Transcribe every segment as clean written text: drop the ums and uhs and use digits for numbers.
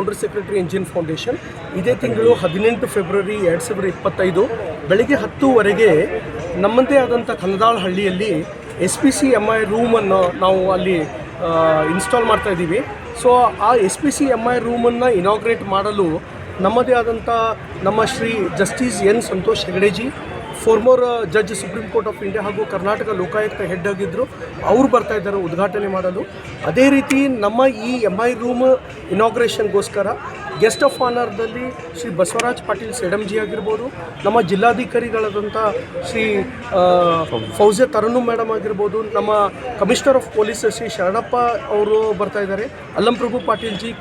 Founder secretary engine foundation. ಇದೇ ತಿಂಗಳು 18 February 2025 ಬೆಳಗ್ಗೆ 10 ನಮ್ಮದೇ ಆದಂಥ ಕನದಾಳ ಹಳ್ಳಿಯಲ್ಲಿ SPCMI ರೂಮನ್ನು ನಾವು ಅಲ್ಲಿ ಇನ್ಸ್ಟಾಲ್ ಮಾಡ್ತಾಯಿದ್ದೀವಿ. ಸೊ ಆ SPCMI ರೂಮನ್ನು ಇನಾಗ್ರೇಟ್ ಮಾಡಲು ನಮ್ಮದೇ ಆದಂಥ ನಮ್ಮ Shri justice N Santosh Hegde ji, former judge supreme court of India ಹಾಗೂ ಕರ್ನಾಟಕ ಲೋಕಾಯುಕ್ತ ಹೆಡ್ ಆಗಿದ್ದರು, ಅವರು ಬರ್ತಾ ಇದ್ದಾರೆ ಉದ್ಘಾಟನೆ ಮಾಡಲು. ಅದೇ ರೀತಿ ನಮ್ಮ ಈ MI ರೂಮ್ ಇನಾಗ್ರೇಷನ್ಗೋಸ್ಕರ ಗೆಸ್ಟ್ ಆಫ್ ಆನರ್ದಲ್ಲಿ ಶ್ರೀ ಬಸವರಾಜ್ ಪಾಟೀಲ್ ಸೇಡಂಜಿ ಆಗಿರ್ಬೋದು, ನಮ್ಮ ಜಿಲ್ಲಾಧಿಕಾರಿಗಳಾದಂಥ ಶ್ರೀ ಫೌಜಿಯಾ ತರನ್ನು ಮೇಡಮ್ ಆಗಿರ್ಬೋದು, ನಮ್ಮ commissioner of police Shri Sharanappa ಅವರು ಬರ್ತಾ ಇದ್ದಾರೆ, ಅಲ್ಲಂ ಪ್ರಭು ಪಾಟೀಲ್ ಜಿ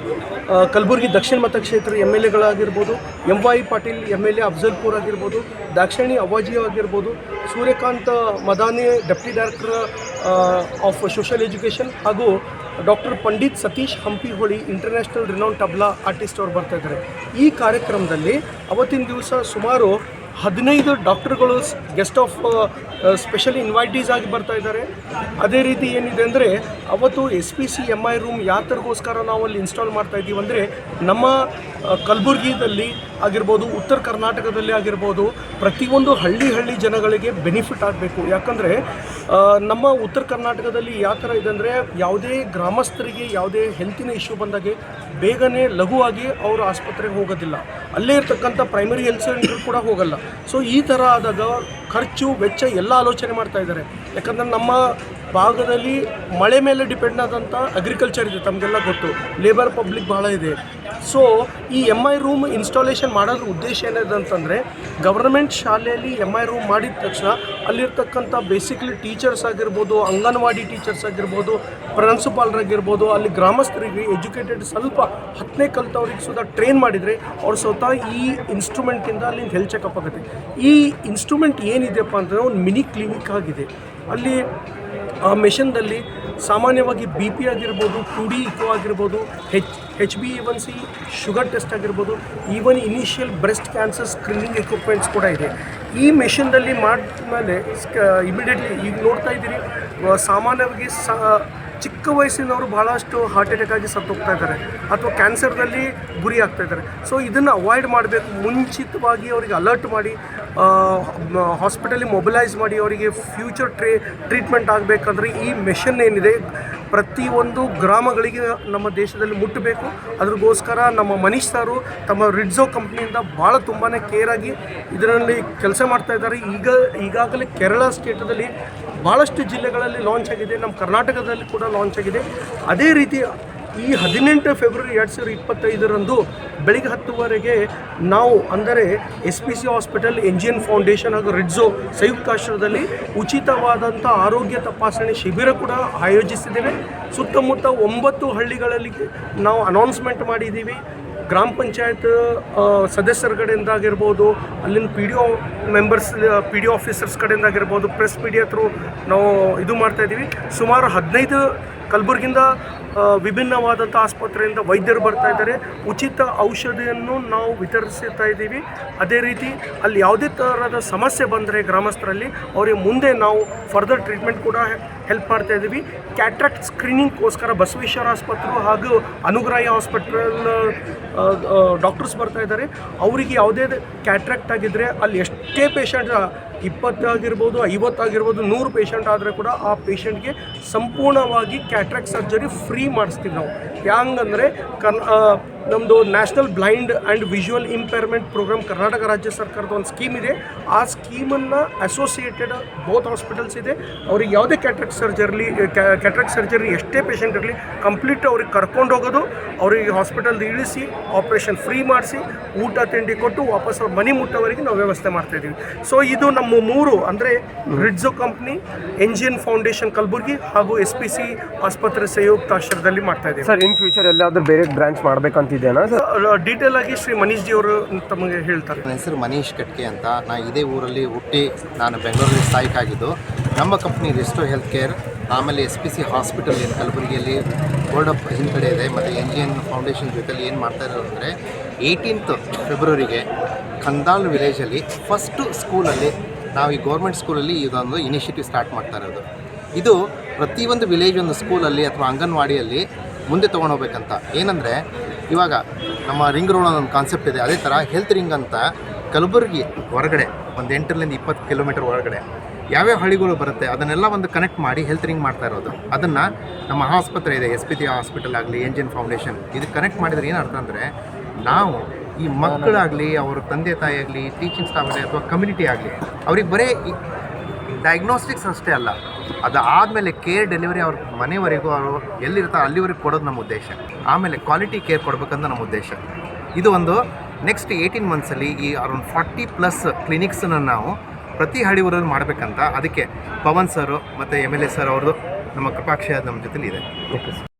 ಕಲಬುರಗಿ ದಕ್ಷಿಣ ಮತಕ್ಷೇತ್ರ MLAಗಳಾಗಿರ್ಬೋದು, MY ಪಾಟೀಲ್ MLA ಅಫ್ಜಲ್ಪುರ್ ಆಗಿರ್ಬೋದು, ದಾಕ್ಷಾಯಣಿ ಅವಾಜಿ ಆಗಿರ್ಬೋದು, Suryakant Madani deputy director of social education ಹಾಗೂ doctor Pandit Satish Hampiholi international renown tabla artist ಅವರು ಬರ್ತಾ ಇದ್ದಾರೆ. ಈ ಕಾರ್ಯಕ್ರಮದಲ್ಲಿ ಅವತ್ತಿನ ದಿವಸ ಸುಮಾರು 15 ಡಾಕ್ಟರ್ಗಳು ಗೆಸ್ಟ್ ಆಫ್ ಸ್ಪೆಷಲ್ ಇನ್ವೈಟೀಸ್ ಆಗಿ ಬರ್ತಾ ಇದ್ದಾರೆ. ಅದೇ ರೀತಿ ಏನಿದೆ ಅಂದರೆ ಅವತ್ತು SPCMI ರೂಮ್ ಯಾತರಿಗೋಸ್ಕರ ನಾವು ಅಲ್ಲಿ ಇನ್ಸ್ಟಾಲ್ ಮಾಡ್ತಾ ಇದ್ದೀವಿ ಅಂದರೆ ನಮ್ಮ ಕಲಬುರಗಿದಲ್ಲಿ ಆಗಿರ್ಬೋದು, ಉತ್ತರ ಕರ್ನಾಟಕದಲ್ಲಿ ಆಗಿರ್ಬೋದು, ಪ್ರತಿಯೊಂದು ಹಳ್ಳಿ ಜನಗಳಿಗೆ ಬೆನಿಫಿಟ್ ಆಗಬೇಕು. ಯಾಕಂದರೆ ನಮ್ಮ ಉತ್ತರ ಕರ್ನಾಟಕದಲ್ಲಿ ಯಾವ ಥರ ಇದೆ ಅಂದರೆ ಯಾವುದೇ ಗ್ರಾಮಸ್ಥರಿಗೆ ಯಾವುದೇ ಹೆಲ್ತಿನ ಇಶ್ಯೂ ಬಂದಾಗೆ ಬೇಗನೆ ಲಘುವಾಗಿ ಅವರು ಆಸ್ಪತ್ರೆಗೆ ಹೋಗೋದಿಲ್ಲ, ಅಲ್ಲೇ ಇರ್ತಕ್ಕಂಥ ಪ್ರೈಮರಿ ಹೆಲ್ತ್ ಸೆಂಟರ್ ಕೂಡ ಹೋಗಲ್ಲ. ಸೊ ಈ ಥರ ಆದಾಗ ಖರ್ಚು ವೆಚ್ಚ ಎಲ್ಲ ಆಲೋಚನೆ ಮಾಡ್ತಾ ಇದ್ದಾರೆ. ಯಾಕಂದರೆ ನಮ್ಮ ಭಾಗದಲ್ಲಿ ಮಳೆ ಮೇಲೆ ಡಿಪೆಂಡ್ ಆದಂಥ ಅಗ್ರಿಕಲ್ಚರ್ ಇದೆ, ತಮಗೆಲ್ಲ ಗೊತ್ತು, ಲೇಬರ್ ಪಬ್ಲಿಕ್ ಭಾಳ ಇದೆ. ಸೊ ಈ MI ರೂಮ್ ಇನ್ಸ್ಟಾಲೇಷನ್ ಮಾಡೋದ್ರ ಉದ್ದೇಶ ಏನಿದೆ ಅಂತಂದರೆ, ಗವರ್ನಮೆಂಟ್ ಶಾಲೆಯಲ್ಲಿ MI ರೂಮ್ ಮಾಡಿದ ತಕ್ಷಣ ಅಲ್ಲಿರ್ತಕ್ಕಂಥ ಬೇಸಿಕ್ಲಿ ಟೀಚರ್ಸ್ ಆಗಿರ್ಬೋದು, ಅಂಗನವಾಡಿ ಟೀಚರ್ಸ್ ಆಗಿರ್ಬೋದು, ಪ್ರಿನ್ಸಿಪಾಲ್ರಾಗಿರ್ಬೋದು, ಅಲ್ಲಿ ಗ್ರಾಮಸ್ಥರಿಗೆ ಎಜುಕೇಟೆಡ್ ಸ್ವಲ್ಪ 10ನೇ ಕಲಿತವ್ರಿಗೆ ಸುಧಾ ಟ್ರೈನ್ ಮಾಡಿದರೆ ಅವ್ರು ಸ್ವತಃ ಈ ಇನ್ಸ್ಟ್ರೂಮೆಂಟಿಂದ ಅಲ್ಲಿ ಹೆಲ್ತ್ ಚೆಕಪ್ ಆಗುತ್ತೆ. ಈ ಇನ್ಸ್ಟ್ರೂಮೆಂಟ್ ಏನಿದೆಯಪ್ಪ ಅಂತಂದರೆ ಒಂದು ಮಿನಿ ಕ್ಲಿನಿಕ್ ಆಗಿದೆ. ಅಲ್ಲಿ ಆ ಮೆಷನ್ದಲ್ಲಿ ಸಾಮಾನ್ಯವಾಗಿ BP ಆಗಿರ್ಬೋದು, 2D ಇಕೋ ಆಗಿರ್ಬೋದು, HbA1c ಶುಗರ್ ಟೆಸ್ಟ್ ಆಗಿರ್ಬೋದು, even initial breast cancer screening equipments ಕೂಡ ಇದೆ. ಈ ಮೆಷಿನ್ದಲ್ಲಿ ಮಾಡಿದ್ಮೇಲೆ ಇಮಿಡಿಯೇಟ್ಲಿ ಈಗ ನೋಡ್ತಾ ಇದ್ದೀರಿ, ಸಾಮಾನ್ಯವಾಗಿ ಚಿಕ್ಕ ವಯಸ್ಸಿನವರು ಭಾಳಷ್ಟು ಹಾರ್ಟ್ ಅಟ್ಯಾಕ್ ಆಗಿ ಸತ್ತೋಗ್ತಾ ಇದ್ದಾರೆ ಅಥವಾ ಕ್ಯಾನ್ಸರ್ದಲ್ಲಿ ಗುರಿ ಆಗ್ತಾ ಇದ್ದಾರೆ. ಸೊ ಇದನ್ನು ಅವಾಯ್ಡ್ ಮಾಡಬೇಕು. ಮುಂಚಿತವಾಗಿ ಅವರಿಗೆ ಅಲರ್ಟ್ ಮಾಡಿ ಹಾಸ್ಪಿಟಲಿಗೆ ಮೊಬಿಲೈಸ್ ಮಾಡಿ ಅವರಿಗೆ ಫ್ಯೂಚರ್ ಟ್ರೀಟ್ಮೆಂಟ್ ಆಗಬೇಕಂದ್ರೆ ಈ ಮೆಷಿನ್ ಏನಿದೆ ಪ್ರತಿಯೊಂದು ಗ್ರಾಮಗಳಿಗೆ ನಮ್ಮ ದೇಶದಲ್ಲಿ ಮುಟ್ಟಬೇಕು. ಅದ್ರಗೋಸ್ಕರ ನಮ್ಮ ಮನೀಶ್ ಸಾರು ತಮ್ಮ ರಿಡ್ಜೋ ಕಂಪ್ನಿಯಿಂದ ಭಾಳ ತುಂಬಾ ಕೇರಾಗಿ ಇದರಲ್ಲಿ ಕೆಲಸ ಮಾಡ್ತಾ ಇದ್ದಾರೆ. ಈಗಾಗಲೇ ಕೇರಳ ಸ್ಟೇಟದಲ್ಲಿ ಭಾಳಷ್ಟು ಜಿಲ್ಲೆಗಳಲ್ಲಿ ಲಾಂಚ್ ಆಗಿದೆ, ನಮ್ಮ ಕರ್ನಾಟಕದಲ್ಲಿ ಕೂಡ ಲಾಂಚ್ ಆಗಿದೆ. ಅದೇ ರೀತಿ ಈ 18 ಫೆಬ್ರವರಿ 2025 ಬೆಳಿಗ್ಗೆ 10 ನಾವು ಅಂದರೆ SPC ಹಾಸ್ಪಿಟಲ್, NGN ಫೌಂಡೇಶನ್ ಹಾಗೂ ರಿಡ್ಜೋ ಸಂಯುಕ್ತಾಶ್ರಯದಲ್ಲಿ ಉಚಿತವಾದಂಥ ಆರೋಗ್ಯ ತಪಾಸಣೆ ಶಿಬಿರ ಕೂಡ ಆಯೋಜಿಸಿದ್ದೇವೆ. ಸುತ್ತಮುತ್ತ 9 ಹಳ್ಳಿಗಳಲ್ಲಿ ನಾವು ಅನೌನ್ಸ್ಮೆಂಟ್ ಮಾಡಿದ್ದೀವಿ. ಗ್ರಾಮ ಪಂಚಾಯತ್ ಸದಸ್ಯರ ಕಡೆಯಿಂದ ಆಗಿರ್ಬೋದು, ಅಲ್ಲಿನ PDO ಮೆಂಬರ್ಸ್, PDO ಆಫೀಸರ್ಸ್ ಕಡೆಯಿಂದ ಆಗಿರ್ಬೋದು, ಪ್ರೆಸ್ ಮೀಡಿಯಾ ಥ್ರೂ ನಾವು ಇದು ಮಾಡ್ತಾಯಿದ್ದೀವಿ. ಸುಮಾರು 15 ಕಲಬುರಗಿಯಿಂದ ವಿಭಿನ್ನವಾದಂಥ ಆಸ್ಪತ್ರೆಯಿಂದ ವೈದ್ಯರು ಬರ್ತಾ ಇದ್ದಾರೆ. ಉಚಿತ ಔಷಧಿಯನ್ನು ನಾವು ವಿತರಿಸ್ತಾ ಇದ್ದೀವಿ. ಅದೇ ರೀತಿ ಅಲ್ಲಿ ಯಾವುದೇ ಥರದ ಸಮಸ್ಯೆ ಬಂದರೆ ಗ್ರಾಮಸ್ಥರಲ್ಲಿ ಅವರಿಗೆ ಮುಂದೆ ನಾವು ಫರ್ದರ್ ಟ್ರೀಟ್ಮೆಂಟ್ ಕೂಡ ಹೆಲ್ಪ್ ಮಾಡ್ತಾ ಇದ್ದೀವಿ. ಕ್ಯಾಟ್ರಾಕ್ಟ್ ಸ್ಕ್ರೀನಿಂಗ್ಗೋಸ್ಕರ ಬಸವೇಶ್ವರ ಆಸ್ಪತ್ರೆ ಹಾಗೂ ಅನುಗ್ರಾಹಿ ಹಾಸ್ಪಿಟಲ್ ಡಾಕ್ಟರ್ಸ್ ಬರ್ತಾ ಇದ್ದಾರೆ. ಅವರಿಗೆ ಯಾವುದೇ ಕ್ಯಾಟ್ರಾಕ್ಟ್ ಆಗಿದ್ದರೆ ಅಲ್ಲಿ ಎಷ್ಟೇ ಪೇಷಂಟ್ 20 ಆಗಿರ್ಬೋದು, 50 ಆಗಿರ್ಬೋದು, 100 ಪೇಷಂಟ್ ಆದರೆ ಕೂಡ ಆ ಪೇಷಂಟ್ಗೆ ಸಂಪೂರ್ಣವಾಗಿ ಕ್ಯಾಟ್ರಾಕ್ಟ್ ಸರ್ಜರಿ ಫ್ರೀ ಮಾಡಿಸ್ತೀವಿ ನಾವು. ಹ್ಯಾಂಗಂದರೆ ನಮ್ಮದು national blind and visual impairment programme Karnataka ರಾಜ್ಯ ಸರ್ಕಾರದ ಒಂದು ಸ್ಕೀಮ್ ಇದೆ. ಆ ಸ್ಕೀಮನ್ನು ಅಸೋಸಿಯೇಟೆಡ್ ಬೋತ್ ಹಾಸ್ಪಿಟಲ್ಸ್ ಇದೆ. ಅವ್ರಿಗೆ ಯಾವುದೇ ಕ್ಯಾಟ್ರಾಕ್ಟ್ ಸರ್ಜರಿ ಎಷ್ಟೇ ಪೇಷಂಟ್ ಇರಲಿ ಕಂಪ್ಲೀಟ್ ಅವ್ರಿಗೆ ಕರ್ಕೊಂಡು ಹೋಗೋದು, ಅವ್ರಿಗೆ ಹಾಸ್ಪಿಟಲ್ದು ಇಳಿಸಿ ಆಪ್ರೇಷನ್ ಫ್ರೀ ಮಾಡಿಸಿ ಊಟ ತಿಂಡಿ ಕೊಟ್ಟು ವಾಪಸ್ ಅವ್ರ ಮನೆ ಮುಟ್ಟೋವರೆಗೆ ನಾವು ವ್ಯವಸ್ಥೆ ಮಾಡ್ತಾಯಿದ್ದೀವಿ. ಸೊ ಇದು ನಮ್ಮ 3 ಅಂದರೆ ರಿಡ್ಜೋ ಕಂಪ್ನಿ, NGN ಫೌಂಡೇಶನ್ ಕಲಬುರಗಿ ಹಾಗೂ SPC ಆಸ್ಪತ್ರೆ ಸಂಯುಕ್ತಾಶ್ರಯದಲ್ಲಿ ಮಾಡ್ತಾಯಿದ್ದೀವಿ. ಸರ್ ಇನ್ ಫ್ಯೂಚರ್ ಎಲ್ಲಾದರೂ ಬೇರೆ ಬ್ರಾಂಚ್ ಮಾಡಬೇಕಂತಿದೆಯಾ ಸರ್? ಡೀಟೇಲ್ ಆಗಿ ಶ್ರೀ ಮನೀಶ್ ಜಿ ಅವರು ತಮಗೆ ಹೇಳ್ತಾರೆ. ನನ್ನ ಹೆಸರು ಮನೀಶ್ ಕಟ್ಕೆ ಅಂತ. ನಾನು ಇದೇ ಊರಲ್ಲಿ ಹುಟ್ಟಿ ನಾನು ಬೆಂಗಳೂರಲ್ಲಿ ಸ್ಥಾಯಿಕಾಗಿದ್ದು. ನಮ್ಮ ಕಂಪ್ನಿ ರಿಸ್ಟೋ ಹೆಲ್ತ್ ಕೇರ್, ಆಮೇಲೆ SPC ಹಾಸ್ಪಿಟಲ್ ಏನು ಕಲಬುರಗಿಯಲ್ಲಿ ಬೋರ್ಡ್ ಆಫ್ ಹಿಂದ್ಗಡೆ ಇದೆ, ಮತ್ತು NGN ಫೌಂಡೇಶನ್ ಜೊತೆಲಿ ಏನು ಮಾಡ್ತಾ ಇರೋದು ಅಂದರೆ 18 ಫೆಬ್ರವರಿಗೆ ಕಂದಾಳ್ ವಿಲೇಜಲ್ಲಿ ಫಸ್ಟು ಸ್ಕೂಲಲ್ಲಿ ನಾವು ಈ ಗೌರ್ಮೆಂಟ್ ಸ್ಕೂಲಲ್ಲಿ ಇದೊಂದು ಇನಿಷಿಯೇಟಿವ್ ಸ್ಟಾರ್ಟ್ ಮಾಡ್ತಾ ಇರೋದು. ಇದು ಪ್ರತಿಯೊಂದು ವಿಲೇಜ್ ಒಂದು ಸ್ಕೂಲಲ್ಲಿ ಅಥವಾ ಅಂಗನವಾಡಿಯಲ್ಲಿ ಮುಂದೆ ತೊಗೊಂಡೋಗ್ಬೇಕಂತ. ಏನಂದರೆ ಇವಾಗ ನಮ್ಮ ರಿಂಗ್ ರೋಡ್ ಒಂದು ಕಾನ್ಸೆಪ್ಟ್ ಇದೆ, ಅದೇ ಥರ ಹೆಲ್ತ್ ರಿಂಗ್ ಅಂತ ಕಲಬುರಗಿ ಹೊರಗಡೆ ಒಂದು 8ರಿಂದ 20 ಕಿಲೋಮೀಟರ್ ಹೊರಗಡೆ ಯಾವ್ಯಾವ ಹಳ್ಳಿಗಳು ಬರುತ್ತೆ ಅದನ್ನೆಲ್ಲ ಒಂದು ಕನೆಕ್ಟ್ ಮಾಡಿ ಹೆಲ್ತ್ ರಿಂಗ್ ಮಾಡ್ತಾ ಇರೋದು. ಅದನ್ನು ನಮ್ಮ ಆಸ್ಪತ್ರೆ ಇದೆ, SPT ಹಾಸ್ಪಿಟಲ್ ಆಗಲಿ, ಎಂಜಿನ್ ಫೌಂಡೇಶನ್, ಇದು ಕನೆಕ್ಟ್ ಮಾಡಿದರೆ ಏನರ್ಥ ಅಂದರೆ ನಾವು ಈ ಮಕ್ಕಳಾಗಲಿ, ಅವ್ರ ತಂದೆ ತಾಯಿ ಆಗಲಿ, ಟೀಚಿಂಗ್ ಸ್ಟಾಫ್ ಆಗಲಿ ಅಥವಾ ಕಮ್ಯುನಿಟಿ ಆಗಲಿ, ಅವ್ರಿಗೆ ಬರೀ ಡಯಾಗ್ನೋಸ್ಟಿಕ್ಸ್ ಅಷ್ಟೇ ಅಲ್ಲ, ಅದು ಆದಮೇಲೆ ಕೇರ್ ಡೆಲಿವರಿ ಅವ್ರ ಮನೆವರೆಗೂ ಅವರು ಎಲ್ಲಿರ್ತಾರೆ ಅಲ್ಲಿವರೆಗೆ ಕೊಡೋದು ನಮ್ಮ ಉದ್ದೇಶ. ಆಮೇಲೆ ಕ್ವಾಲಿಟಿ ಕೇರ್ ಕೊಡಬೇಕಂತ ನಮ್ಮ ಉದ್ದೇಶ. ಇದು ಒಂದು ನೆಕ್ಸ್ಟ್ 18 ಮಂತ್ಸಲ್ಲಿ ಈ ಅರೌಂಡ್ 40+ ಕ್ಲಿನಿಕ್ಸನ್ನು ನಾವು ಪ್ರತಿ ಹಳ್ಳಿ ಊರಲ್ಲಿ ಮಾಡಬೇಕಂತ, ಅದಕ್ಕೆ ಪವನ್ ಸರು ಮತ್ತು MLA ಸರ್ ಅವ್ರದ್ದು ನಮ್ಮ ಕೃಪಾಕ್ಷಯ ನಮ್ಮ ಜೊತೆಲಿ ಇದೆ. Okay sir.